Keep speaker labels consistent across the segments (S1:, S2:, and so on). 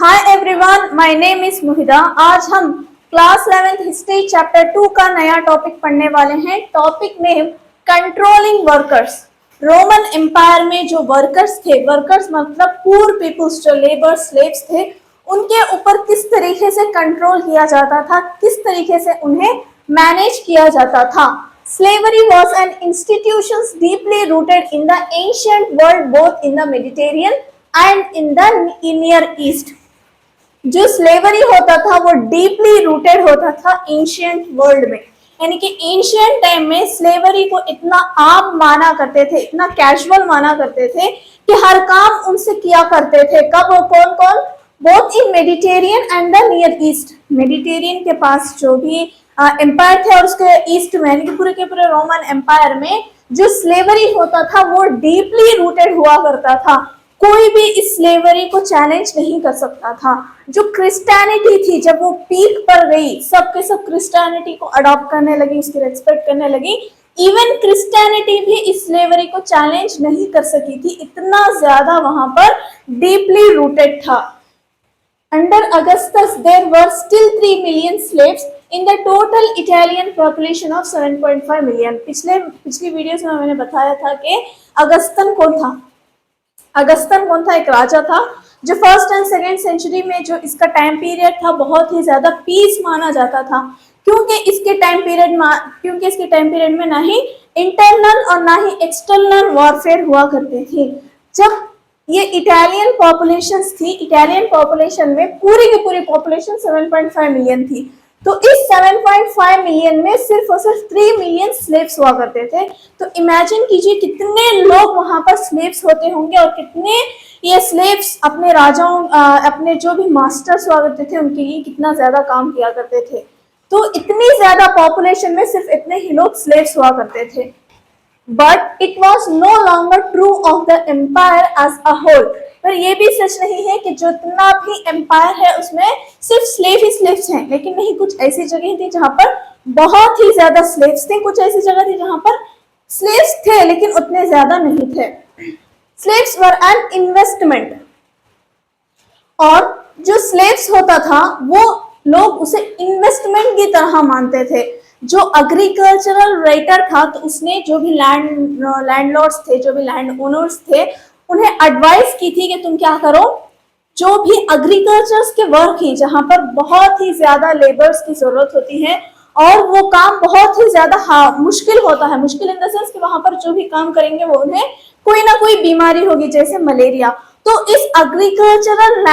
S1: Hi everyone, my name is Muhida. आज हम class 11th history chapter 2 का नया टॉपिक पढ़ने वाले हैं। Topic name controlling workers. Roman empire में जो वर्कर्स थे, वर्कर्स मतलब पुअर पीपल्स, जो लेबर स्लेव्स थे, उनके ऊपर किस तरीके से कंट्रोल किया जाता था, किस तरीके से उन्हें मैनेज किया जाता था। Slavery was an institution deeply rooted in the ancient world, both in the Mediterranean and in the Near East. जो स्लेवरी होता था वो डीपली रूटेड होता था एंशियंट वर्ल्ड में, यानी कि एंशियंट टाइम में स्लेवरी को इतना आम माना करते थे, इतना कैजुअल माना करते थे कि हर काम उनसे किया करते थे। कब? कौन कौन? Both in Mediterranean and the near east. Mediterranean के पास जो भी एम्पायर थे और उसके ईस्ट में, यानी कि पूरे के पूरे रोमन एम्पायर में जो स्लेवरी होता था वो डीपली रूटेड हुआ करता था। कोई भी इस स्लेवरी को चैलेंज नहीं कर सकता था। जो क्रिश्चियनिटी थी, जब वो पीक पर गई, सब के सब क्रिश्चियनिटी को अडॉप्ट करने लगी, उसकी रेस्पेक्ट करने लगी। इवन क्रिश्चियनिटी भी इस स्लेवरी को चैलेंज नहीं कर सकी थी, इतना ज्यादा वहां पर डीपली रूटेड था। Under Augustus there were still 3 million slaves in the total Italian population of 7.5 million. पिछली वीडियोस में मैंने बताया था कि अगस्तन कौन था। अगस्तन कौन था? एक राजा था जो फर्स्ट एंड सेकेंड सेंचुरी में, जो इसका टाइम पीरियड था, बहुत ही ज्यादा पीस माना जाता था, क्योंकि इसके टाइम पीरियड में ना ही इंटरनल और ना ही एक्सटर्नल वॉरफेयर हुआ करते थे। जब ये इटालियन पॉपुलेशन थी, इटालियन पॉपुलेशन में पूरी की पूरी पॉपुलेशन 7.5 मिलियन थी, तो इस 7.5 मिलियन में सिर्फ और सिर्फ 3 मिलियन स्लेव्स हुआ करते थे। तो इमेजिन कीजिए कितने लोग वहां पर स्लेव्स होते होंगे और कितने ये स्लेव्स अपने राजाओं, अपने जो भी मास्टर्स हुआ करते थे उनके लिए कितना ज्यादा काम किया करते थे। तो इतनी ज्यादा पॉपुलेशन में सिर्फ इतने ही लोग स्लेव्स हुआ करते थे। But it was no longer true of the empire as a whole. पर यह भी सच नहीं है कि जितना भी एम्पायर है उसमें सिर्फ स्लेव ही स्लेव्स हैं, लेकिन नहीं, कुछ ऐसी जगह थी जहां पर बहुत ही ज्यादा स्लेव्स थे, कुछ ऐसी जगह थी जहां पर स्लेव्स थे लेकिन उतने ज्यादा नहीं थे। स्लेव्स वर एन इन्वेस्टमेंट, और जो स्लेव्स होता था वो लोग उसे इन्वेस्टमेंट की तरह मानते थे। जो एग्रीकल्चरल राइटर था, तो उसने जो भी लैंडलॉर्ड्स थे, जो भी लैंड ओनर्स थे, उन्हें एडवाइस की थी कि तुम क्या करो, जो भी एग्रीकल्चर के वर्क है जहां पर बहुत ही ज्यादा लेबर्स की जरूरत होती है और वो काम बहुत ही ज्यादा मुश्किल होता है, मुश्किल इन द सेंस कि वहां पर जो भी काम करेंगे वो उन्हें कोई ना कोई बीमारी होगी, जैसे मलेरिया। तो इस एग्रीकल्चरल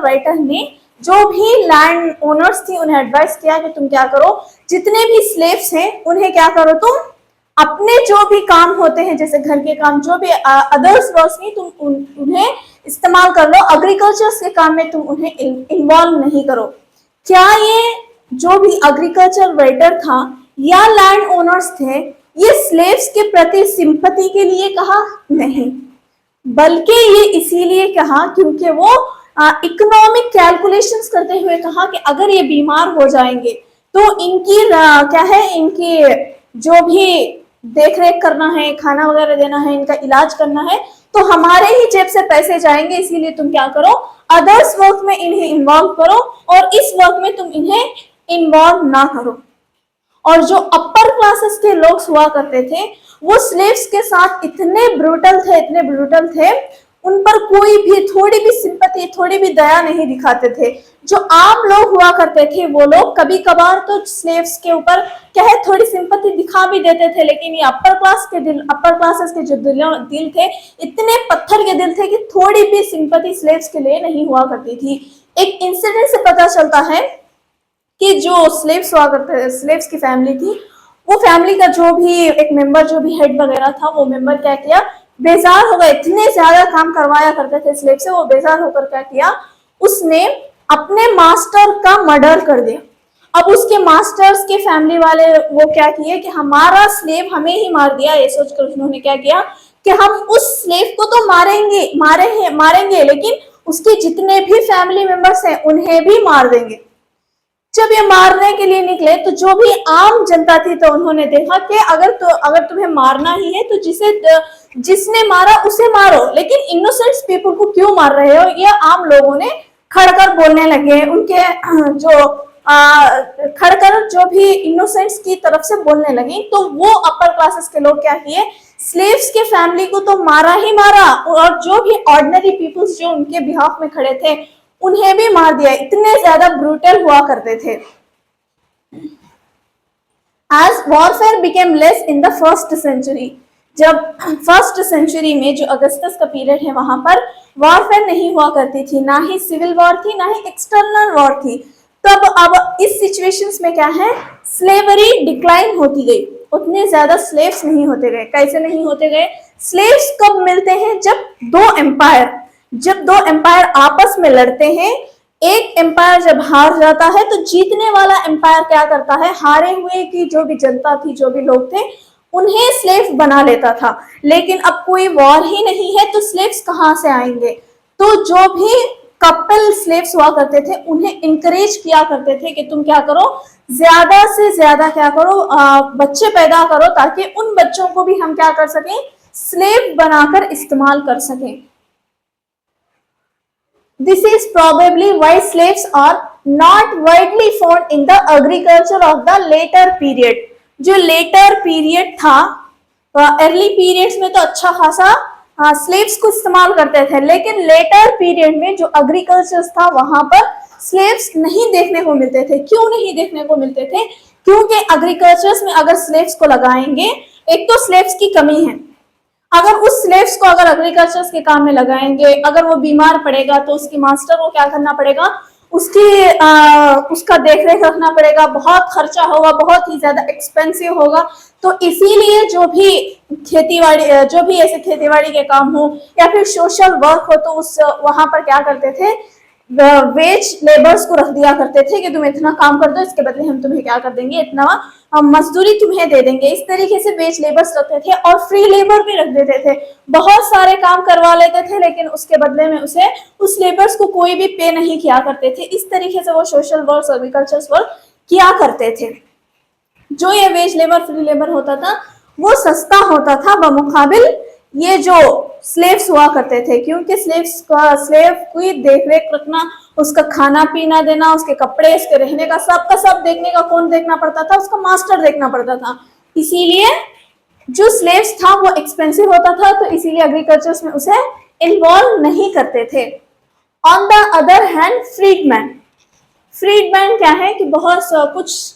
S1: राइटर ने जो भी लैंड ओनर्स थी उन्हें एडवाइस किया कि तुम क्या करो, जितने भी स्लेव्स हैं उन्हें क्या करो, तुम अपने जो भी काम होते हैं, जैसे घर के काम, जो भी अदर्स वर्क्स नहीं, तुम उन्हें इस्तेमाल कर लो, एग्रीकल्चर के काम में तुम उन्हें इन्वॉल्व नहीं करो। क्या ये जो भी एग्रीकल्चर राइटर था या लैंड ओनर्स थे, ये स्लेव्स के प्रति सिंपैथी के लिए कहा? नहीं, बल्कि ये इसीलिए कहा क्योंकि वो इकोनॉमिक कैलकुलेशंस करते हुए कहा कि अगर ये बीमार हो जाएंगे तो इनकी क्या है, इनकी जो भी देख रेख करना है, खाना वगैरह देना है, इनका इलाज करना है, तो हमारे ही जेब से पैसे जाएंगे, इसीलिए तुम क्या करो, अदर्स वर्क में इन्हें इन्वॉल्व करो और इस वर्क में तुम इन्हें इन्वॉल्व ना करो। और जो अपर क्लासेस के लोग हुआ करते थे वो स्लेव्स के साथ इतने ब्रूटल थे, उन पर कोई भी थोड़ी भी सिंपैथी, थोड़ी भी दया नहीं दिखाते थे। जो आम लोग हुआ करते थे वो लोग कभी कभार तो स्लेव्स के ऊपर क्या है, थोड़ी सिंपैथी दिखा भी देते थे, लेकिन ये अपर क्लासेस के जो दिल थे, इतने पत्थर के दिल थे कि थोड़ी भी सिंपैथी स्लेव्स के लिए नहीं हुआ करती थी। एक इंसिडेंट से पता चलता है कि जो स्लेव्स हुआ करते थे, स्लेव्स की फैमिली थी, वो फैमिली का जो भी एक मेंबर, जो भी हेड वगैरह था, वो मेंबर क्या किया, बेजार हो गए, इतने ज्यादा काम करवाया करते थे स्लेव से, वो बेजार होकर क्या किया, उसने अपने मास्टर का मर्डर कर दिया। अब उसके मास्टर्स के फैमिली वाले वो क्या किए कि हमारा स्लेव हमें ही मार दिया, ये सोचकर उन्होंने क्या किया कि हम उस स्लेव को तो मारेंगे लेकिन उसके जितने भी फैमिली मेंबर्स हैं उन्हें भी मार देंगे। जब ये मारने के लिए निकले तो जो भी आम जनता थी, तो उन्होंने देखा कि अगर तुम्हें मारना ही है तो जिसने मारा उसे मारो, लेकिन इनोसेंट पीपल को क्यों मार रहे हो, ये आम लोगों ने खड़कर बोलने लगे। उनके जो खड़कर जो भी इनोसेंट्स की तरफ से बोलने लगी, तो वो अपर क्लासेस के लोग क्या किए, स्लेव्स के फैमिली को तो मारा ही मारा, और जो भी ऑर्डिनरी पीपल्स जो उनके बिहाफ में खड़े थे उन्हें भी मार दिया। इतने ज्यादा ब्रूटल हुआ करते थे। As warfare became less in the first century, जब फर्स्ट सेंचुरी में जो अगस्तस का पीरियड है वहां पर वॉरफेयर नहीं हुआ करती थी, ना ही सिविल वॉर थी ना ही एक्सटर्नल वॉर थी, तब अब इस सिचुएशंस में क्या है, स्लेवरी डिक्लाइन होती गई, उतने ज्यादा स्लेव्स नहीं होते गए। कैसे नहीं होते गए, स्लेव्स कब मिलते हैं, जब दो एम्पायर आपस में लड़ते हैं, एक एम्पायर जब हार जाता है तो जीतने वाला एम्पायर क्या करता है, हारे हुए की जो भी जनता थी, जो भी लोग थे, उन्हें स्लेव बना लेता था। लेकिन अब कोई वॉर ही नहीं है तो स्लेव्स कहां से आएंगे, तो जो भी कपल स्लेव्स हुआ करते थे उन्हें इंकरेज किया करते थे कि तुम क्या करो, ज्यादा से ज्यादा क्या करो, बच्चे पैदा करो, ताकि उन बच्चों को भी हम क्या कर सकें, स्लेव बनाकर इस्तेमाल कर सकें। This is probably why slaves are not widely found in the agriculture of the later period. जो लेटर पीरियड था, अर्ली पीरियड्स में तो अच्छा खासा स्लेव्स को इस्तेमाल करते थे, लेकिन लेटर पीरियड में जो एग्रीकल्चर था वहां पर स्लेव्स नहीं देखने को मिलते थे। क्यों नहीं देखने को मिलते थे, क्योंकि एग्रीकल्चर में अगर स्लेव्स को लगाएंगे, एक तो स्लेव्स की कमी है, अगर उस स्लेव्स को अगर एग्रीकल्चर के काम में लगाएंगे, अगर वो बीमार पड़ेगा तो उसकी मास्टर को क्या करना पड़ेगा, उसका देख रेख रखना पड़ेगा, बहुत खर्चा होगा, बहुत ही ज्यादा एक्सपेंसिव होगा। तो इसीलिए जो भी खेतीबाड़ी, जो भी ऐसे खेतीबाड़ी के काम हो या फिर सोशल वर्क हो, तो उस वहां पर क्या करते थे, वेज लेबर्स को रख दिया करते थे कि तुम इतना काम कर दो, इसके बदले हम तुम्हें क्या कर देंगे, इतना मजदूरी तुम्हें दे देंगे। इस तरीके से वेज लेबर्स रखते थे और फ्री लेबर भी रख देते थे, बहुत सारे काम करवा लेते थे, लेकिन उसके बदले में उस लेबर्स को कोई भी पे नहीं किया करते थे। इस तरीके से वो सोशल वर्क, एग्रीकल्चर वर्क किया करते थे। जो ये वेज लेबर, फ्री लेबर होता था वो सस्ता होता था बमुकाबिल ये जो स्लेव्स हुआ करते थे, क्योंकि स्लेव की देख रेख रखना, उसका खाना पीना देना, उसके कपड़े, उसके रहने का सब देखने का कौन देखना पड़ता था, उसका मास्टर देखना पड़ता था। इसीलिए जो स्लेव्स था वो एक्सपेंसिव होता था, तो इसीलिए एग्रीकल्चर में उसे इन्वॉल्व नहीं करते थे। On the other hand freedman क्या है कि बहुत कुछ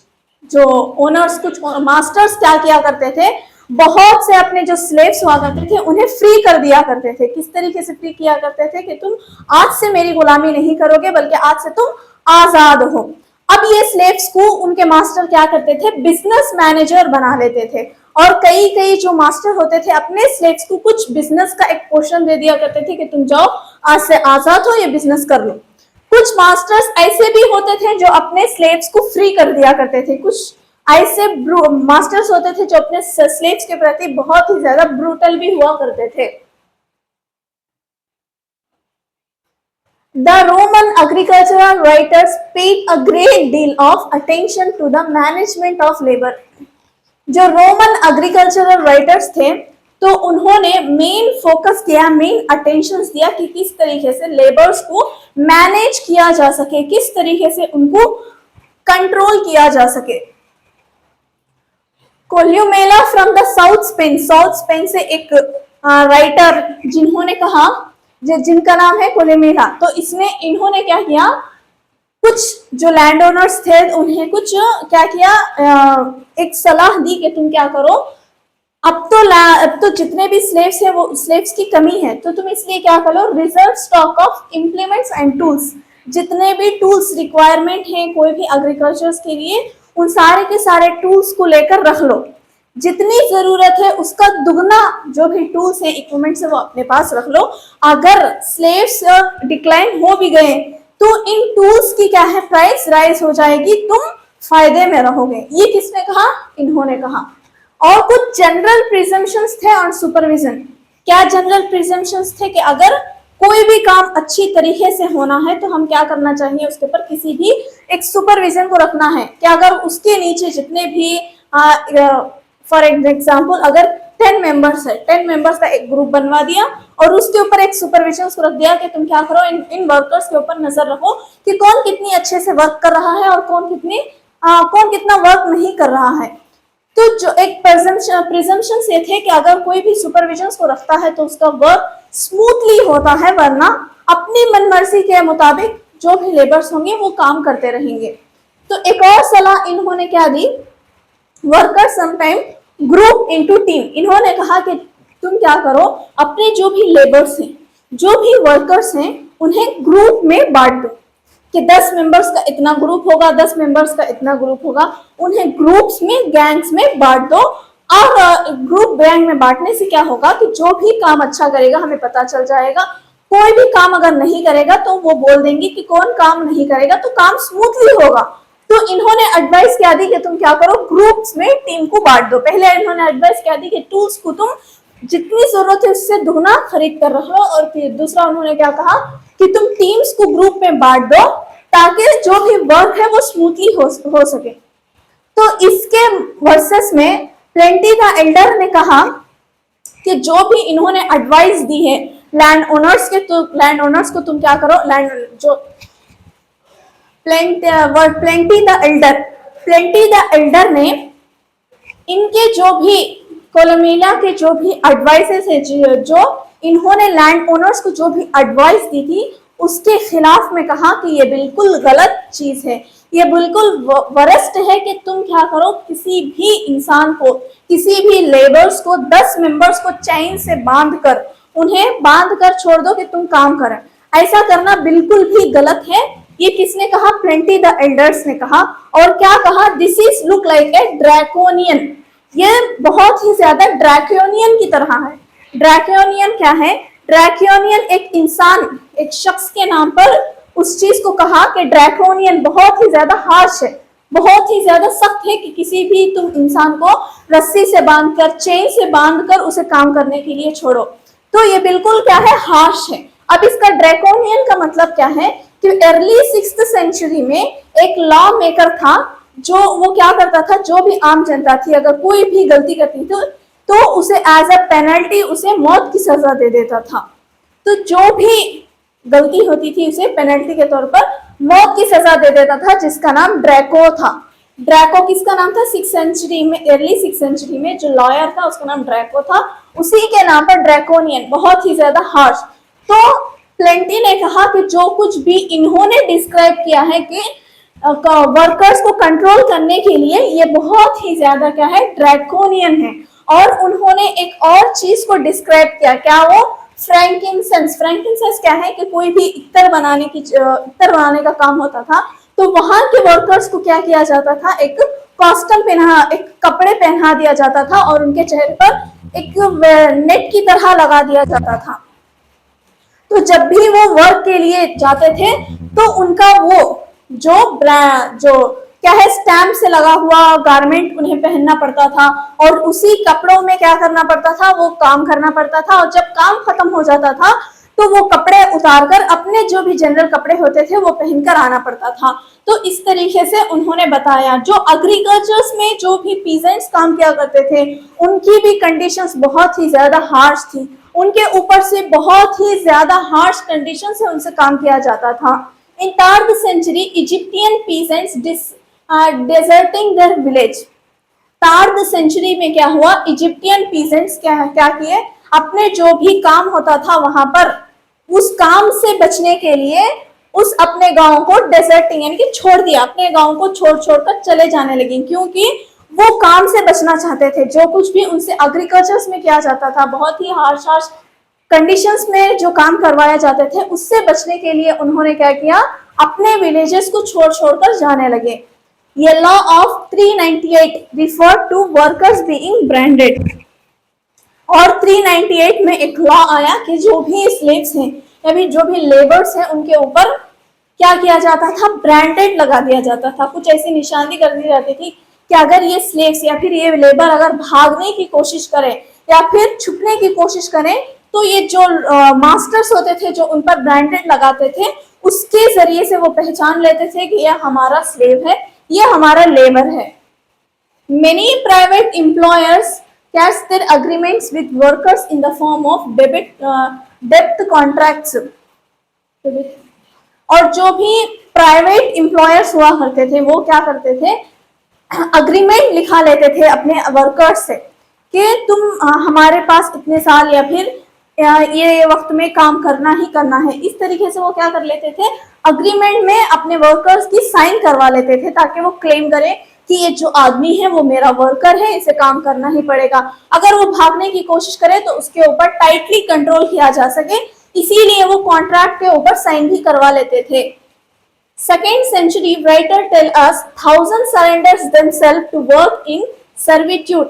S1: जो ओनर्स, कुछ मास्टर्स क्या किया करते थे, बहुत से अपने जो स्लेव्स हुआ करते थे उन्हें फ्री कर दिया करते थे। किस तरीके से फ्री किया करते थे कि तुम आज से मेरी गुलामी नहीं करोगे, बल्कि आज से तुम आजाद हो। अब ये स्लेव्स को उनके मास्टर क्या करते थे, बिजनेस मैनेजर बना लेते थे, और कई जो मास्टर होते थे अपने स्लेव्स को कुछ बिजनेस का एक पोर्शन दे दिया करते थे कि तुम जाओ आज से आजाद हो, ये बिजनेस कर लो। कुछ मास्टर्स ऐसे भी होते थे जो अपने स्लेव्स को फ्री कर दिया करते थे, कुछ ऐसे मास्टर्स होते थे जो अपने स्लेव्स के प्रति बहुत ही ज्यादा ब्रूटल भी हुआ करते थे। The Roman agricultural writers paid a great deal of attention to the management of labor. जो रोमन एग्रीकल्चरल राइटर्स थे तो उन्होंने मेन फोकस किया, मेन अटेंशन दिया कि किस तरीके से लेबर्स को मैनेज किया जा सके, किस तरीके से उनको कंट्रोल किया जा सके। कोल्यूमेला फ्रॉम द साउथ स्पेन से एक राइटर जिन्होंने कहा, जिनका नाम है कोल्यूमेला, तो इन्होंने क्या किया, कुछ जो लैंड ओनर्स थे उन्हें कुछ क्या किया, एक सलाह दी कि तुम क्या करो, अब तो जितने भी स्लेव्स हैं वो स्लेव्स की कमी है, तो तुम इसलिए क्या करो, reserve stock of implements and tools, जितने भी टूल्स रिक्वायरमेंट हैं कोई भी एग्रीकल्चर के लिए, उन सारे के सारे टूल्स को लेकर रख लो, जितनी जरूरत है उसका दुगना जो भी टूल्स है, इक्विपमेंट्स है, वो अपने पास रख लो। अगर स्लेव्स डिक्लाइन हो भी गए तो इन टूल्स की क्या है, प्राइस राइज हो जाएगी, तुम फायदे में रहोगे। ये किसने कहा, इन्होंने कहा। और कुछ जनरल प्रिजम्पशंस थे ऑन सुपरविजन। क्या जनरल प्रिजम्पशंस थे कि अगर कोई भी काम अच्छी तरीके से होना है तो हम क्या करना चाहिए, उसके ऊपर किसी भी एक सुपरविजन को रखना है कि अगर उसके नीचे जितने भी फॉर एग्जाम्पल अगर 10 मेंबर्स है, 10 मेंबर्स का एक ग्रुप बनवा दिया और उसके ऊपर एक सुपरविजन को रख दिया कि तुम क्या करो, इन वर्कर्स के ऊपर नजर रखो कि कौन कितनी अच्छे से वर्क कर रहा है और कौन कितना वर्क नहीं कर रहा है। तो जो एक प्रिजम्पशन ये थे कि अगर कोई भी सुपरविजन को रखता है तो उसका वर्क स्मूथली होता है, वरना अपनी मनमर्जी के मुताबिक जो भी लेबर्स होंगे वो काम करते रहेंगे। तो एक और सलाह इन्होंने क्या दी, workers sometime group into team. इन्होंने कहा कि तुम क्या करो, अपने जो भी लेबर्स हैं, जो भी वर्कर्स हैं, उन्हें ग्रुप में बांट दो कि 10 मेंबर्स का इतना ग्रुप होगा, 10 मेंबर्स का इतना ग्रुप होगा। उन्हें ग्रुप्स में, गैंग्स में बांट दो। और ग्रुप गैंग में बांटने से क्या होगा कि जो भी काम अच्छा करेगा हमें पता चल जाएगा, कोई भी काम अगर नहीं करेगा तो वो बोल देंगे कि कौन काम नहीं करेगा, तो काम स्मूथली होगा। तो इन्होंने एडवाइस क्या दी कि तुम क्या करो, ग्रुप्स में टीम को बांट दो। पहले इन्होंने एडवाइस क्या दी कि टूल्स को तुम जितनी जरूरत है उससे दोगुना खरीद कर रखो। और फिर दूसरा उन्होंने क्या कहा कि तुम टीम्स को ग्रुप में बांट दो ताकि जो भी वर्क है वो स्मूथली हो सके। तो इसके वर्सेस में प्लेंटी द एल्डर ने कहा कि जो भी इन्होंने एडवाइस दी है लैंड ओनर्स के, तो लैंड ओनर्स को तुम क्या करो, लैंड जो प्लेंटी द एल्डर ने इनके जो भी कोलोमिला के जो भी एडवाइसेस है, जो इन्होंने लैंड ओनर्स को जो भी एडवाइस दी थी उसके खिलाफ में कहा कि ये बिल्कुल गलत चीज है, ये बिल्कुल वरस्ट है कि तुम क्या करो, किसी भी इंसान को, किसी भी लेबर्स को, 10 मेंबर्स को चेन से उन्हें बांध कर छोड़ दो कि तुम काम करें। ऐसा करना बिल्कुल भी गलत है। ये किसने कहा, प्लेंटी द एल्डर्स ने कहा। और क्या कहा, this is look like a draconian, ये बहुत ही ज्यादा ड्रैकोनियन की तरह है। ड्रैकोनियन क्या है, ड्रैकोनियन एक इंसान, एक शख्स के नाम पर उस चीज को कहा कि ड्रैकोनियन बहुत ही ज्यादा हार्श है, बहुत ही ज्यादा सख्त है कि किसी भी तुम इंसान को रस्सी से बांधकर, चेन से बांधकर उसे काम करने के लिए छोड़ो। तो ये बिल्कुल क्या है, हार्श है। अब इसका ड्रैकोनियन का मतलब क्या है कि अर्ली 6th सेंचुरी में एक लॉ मेकर था जो वो क्या करता था, जो भी आम जनता थी अगर कोई भी गलती करती थी तो उसे एज अ पेनल्टी उसे मौत की सजा दे देता था। तो जो भी गलती होती थी उसे पेनल्टी के तौर पर मौत की सजा दे देता था, जिसका नाम ड्रैको था। ड्रैको किसका नाम था, 6th सेंचुरी में, अर्ली 6th सेंचुरी में जो लॉयर था उसका नाम ड्रैको था, उसी के नाम पर ड्रैकोनियन, बहुत ही ज्यादा हार्श। तो प्लेंटी ने कहा कि जो कुछ भी इन्होंने डिस्क्राइब किया है कि वर्कर्स को कंट्रोल करने के लिए, ये बहुत ही ज्यादा क्या है, ड्रैकोनियन है। और उन्होंने एक और चीज को डिस्क्राइब किया, क्या वो, फ्रैंकिंसेंस। फ्रैंकिंसेंस क्या है कि कोई भी इत्र बनाने का काम होता था तो वहां के वर्कर्स को क्या किया जाता था, एक कॉस्ट्यूम एक कपड़े पहना दिया जाता था और उनके चेहरे पर एक नेट की तरह लगा दिया जाता था। तो जब भी वो वर्क के लिए जाते थे तो उनका वो जो क्या है, स्टैम्प से लगा हुआ गारमेंट उन्हें पहनना पड़ता था और उसी कपड़ों में क्या करना पड़ता था, वो काम करना पड़ता था। और जब काम खत्म हो जाता था तो वो कपड़े उतारकर अपने जो भी जनरल कपड़े होते थे वो पहनकर आना पड़ता था। तो इस तरीके से उन्होंने बताया जो एग्रीकल्चर्स में जो भी पीजेंट्स काम किया करते थे उनकी भी कंडीशंस बहुत ही ज्यादा हार्श थी, उनके ऊपर से बहुत ही ज्यादा हार्श कंडीशन से उनसे काम किया जाता था। In 3rd century Egyptian peasants deserting their village. 3rd century में क्या हुआ, इजिप्टियन पीजेंट्स क्या किए, अपने जो भी काम होता था वहां पर उस काम से बचने के लिए उस अपने गांव को डेजर्टिंग यानी कि छोड़ दिया, अपने गांव को छोड़कर चले जाने लगे, क्योंकि वो काम से बचना चाहते थे। जो कुछ भी उनसे एग्रीकल्चर्स में किया जाता था, बहुत ही हार्श कंडीशंस में जो काम करवाए जाते थे, उससे बचने के लिए उन्होंने क्या किया, अपने विलेजेस को छोड़कर जाने लगे। ये law of 398 refer to workers being branded. और 398 में एक लॉ आया कि जो भी स्लेव्स हैं या भी जो भी लेबर्स हैं उनके ऊपर क्या किया जाता था, ब्रांडेड लगा दिया जाता था। कुछ ऐसी निशानी कर दी जाती थी कि अगर ये स्लेव्स या फिर ये लेबर अगर भागने की कोशिश करें या फिर छुपने की कोशिश करें तो ये जो मास्टर्स होते थे जो उन पर ब्रांडेड लगाते थे उसके जरिए से वो पहचान लेते थे कि यह हमारा स्लेव है, ये हमारा लेबर है। Many private employers cash their agreements with workers in the form of debt contracts. और जो भी प्राइवेट एम्प्लॉयर्स हुआ करते थे वो क्या करते थे, अग्रीमेंट लिखा लेते थे अपने वर्कर्स से कि तुम हमारे पास इतने साल या फिर ये वक्त में काम करना ही करना है। इस तरीके से वो क्या कर लेते थे, अग्रीमेंट में अपने वर्कर्स की साइन करवा लेते थे ताकि वो क्लेम करे कि ये जो आदमी है वो मेरा वर्कर है, इसे काम करना ही पड़ेगा। अगर वो भागने की कोशिश करे तो उसके ऊपर टाइटली कंट्रोल किया जा सके, इसीलिए वो कॉन्ट्रैक्ट के ऊपर साइन भी करवा लेते थे। Second century writer tell us thousands surrenders themselves to work in servitude,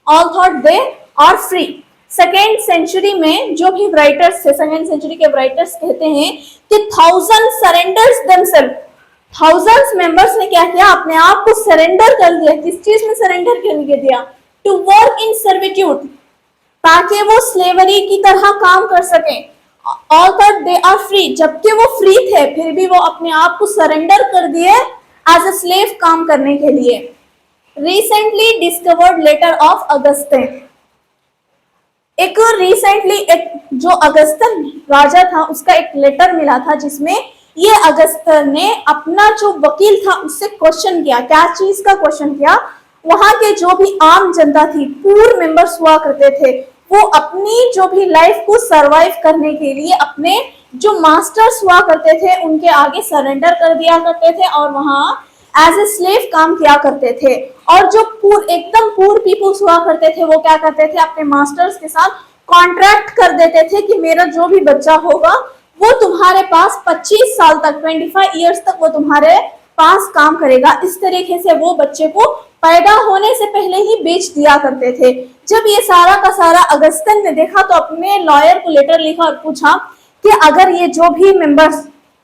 S1: all thought they are free. Second century में जो भी राइटर्स थे, सेकेंड सेंचुरी के राइटर्स कहते हैं कि thousand surrenders themself, thousands members ने क्या किया, अपने आप को सरेंडर कर दिया। किस चीज में सरेंडर कर दिया, टू वर्क इन सर्विट्यूड, ताकि वो स्लेवरी की तरह काम कर सके। All that they are free, जबकि वो फ्री थे फिर भी वो अपने आप को सरेंडर कर दिए एज अ स्लेव काम करने के लिए। Recently discovered letter of Augustine, एक रिसेंटली एक जो अगस्तिन राजा था उसका एक लेटर मिला था जिसमें ये अगस्तिन ने अपना जो वकील था उससे क्वेश्चन किया। क्या चीज का क्वेश्चन किया, वहां के जो भी आम जनता थी, पूर मेंबर्स हुआ करते थे, वो अपनी जो भी लाइफ को सरवाइव करने के लिए अपने जो मास्टर्स हुआ करते थे उनके आगे सरेंडर कर दिया करते थे और वहां एज ए स्लेव काम किया करते थे। और जो एकदम पूर पीपल्स हुआ करते थे वो क्या करते थे, अपने मास्टर्स के साथ कॉन्ट्रैक्ट कर देते थे कि मेरा जो भी बच्चा होगा वो तुम्हारे पास 25 साल तक, 25 ईयर्स तक वो तुम्हारे पास काम करेगा। इस तरीके से वो बच्चे को पैदा होने से पहले ही बेच दिया करते थे। जब ये सारा का सारा अगस्तिन ने देखा तो अपने लॉयर को लेटर लिखा और पूछा कि अगर ये जो भी मेंबर्स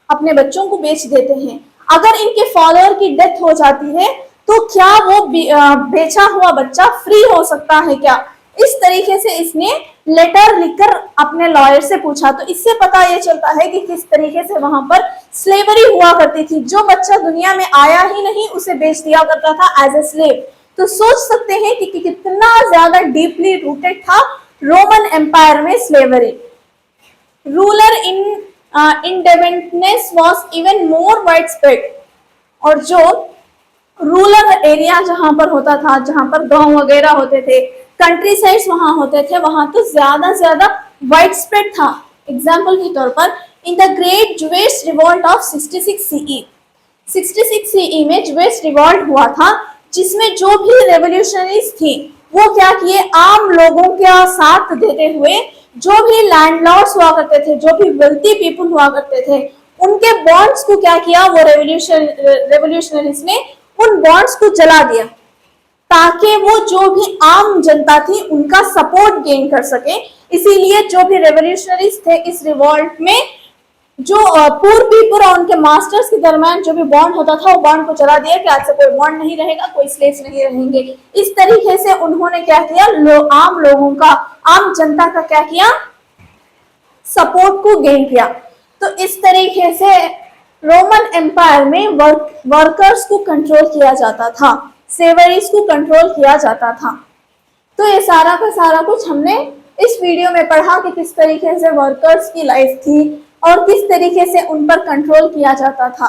S1: अपने बच्चों को बेच देते हैं, अगर इनके फॉलोअर की डेथ हो जाती है तो क्या वो बेचा हुआ बच्चा फ्री हो सकता है क्या। इस तरीके से इसने लेटर लिखकर अपने लॉयर से पूछा। तो इससे पता ये चलता है कि किस तरीके से वहां पर स्लेवरी हुआ करती थी। जो बच्चा दुनिया में आया ही नहीं उसे बेच दिया करता था एज ए स्लेव। तो सोच सकते हैं कि कितना ज्यादा डीपली रूटेड था रोमन एम्पायर में slavery. Ruler independence was even more wide spread, और जो रूरल एरिया जहां पर होता था, जहां पर गांव वगैरह होते थे, कंट्री साइड्स वहां होते थे, वहां तो ज्यादा वाइड स्प्रेड था। एग्जाम्पल के तौर पर in the great Jewish revolt of 66 CE, 66 CE में ज्यूइश रिवॉल्ट हुआ था जिसमें जो भी रेवोल्यूशनरीज थी वो क्या किए, आम लोगों का साथ देते हुए जो भी लैंडलॉर्ड्स हुआ करते थे, जो भी वेल्थी पीपल हुआ करते थे, उनके बॉन्ड्स को क्या किया, वो रेवोल्यूशनरीज ने उन बॉन्ड्स को जला दिया ताकि वो जो भी आम जनता थी उनका सपोर्ट गेन कर सके। इसीलिए जो भी रेवोल्यूशनरीज थे इस रिवॉल्ट में जो पूर पीपल और उनके मास्टर्स के दरमियान जो भी बॉन्ड होता था वो बॉन्ड को जला दिया कि आज से कोई बॉन्ड नहीं रहेगा, कोई स्लेव्स नहीं रहेंगे। इस तरीके से उन्होंने क्या किया, आम लोगों का, आम जनता का क्या किया, सपोर्ट को गेन किया। तो इस तरीके से रोमन एम्पायर में वर्कर्स को कंट्रोल किया जाता था, सेवरीज को कंट्रोल किया जाता था। तो ये सारा का सारा कुछ हमने इस वीडियो में पढ़ा कि किस तरीके से वर्कर्स की लाइफ थी और किस तरीके से उन पर कंट्रोल किया जाता था।